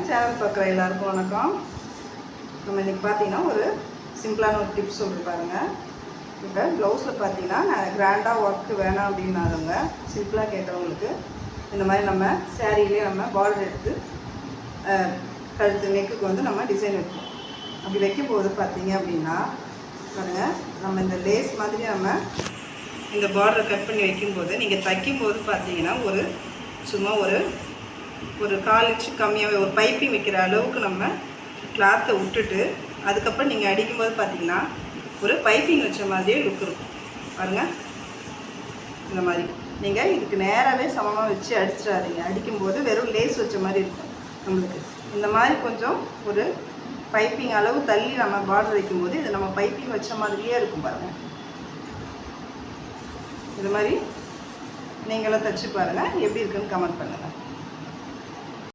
Channel பார்க்குற எல்லாருக்கும் வணக்கம். நம்ம இன்றைக்கி பார்த்தீங்கன்னா ஒரு சிம்பிளான ஒரு டிப்ஸ் சொல்லியிருப்பாருங்க. இப்போ ப்ளவுஸில் பார்த்தீங்கன்னா நான் கிராண்டாக ஒர்க்கு வேணாம் அப்படின்னாதவங்க சிம்பிளாக கேட்டவங்களுக்கு இந்த மாதிரி நம்ம சேரீலேயே நம்ம பார்டர் எடுத்து கழுத்து நெக்குக்கு வந்து நம்ம டிசைன் வைப்போம். அப்படி வைக்கும்போது பார்த்தீங்க அப்படின்னா பாருங்கள், நம்ம இந்த லேஸ் மாதிரி நம்ம இந்த பார்டரை கட் பண்ணி வைக்கும்போது நீங்கள் தைக்கும்போது பார்த்தீங்கன்னா சும்மா ஒரு 1/4 இன்ச்சு கம்மியாகவே ஒரு பைப்பிங் வைக்கிற அளவுக்கு நம்ம கிளாத்தை விட்டுட்டு அதுக்கப்புறம் நீங்கள் அடிக்கும்போது பார்த்தீங்கன்னா ஒரு பைப்பிங் வச்ச மாதிரியே லுக் இருக்கும் பாருங்கள். இந்த மாதிரி நீங்கள் இதுக்கு நேராகவே சமமாக வச்சு அடிச்சிடாதீங்க. அடிக்கும்போது வெறும் லேஸ் வச்ச மாதிரி இருக்கும் நம்மளுக்கு. இந்த மாதிரி கொஞ்சம் ஒரு பைப்பிங் அளவு தள்ளி நம்ம பார்டர் வைக்கும்போது இது நம்ம பைப்பிங் வச்ச மாதிரியே இருக்கும் பாருங்கள். இது மாதிரி நீங்களும் தைச்சி பாருங்கள், எப்படி இருக்குன்னு கமெண்ட் பண்ணுங்கள்.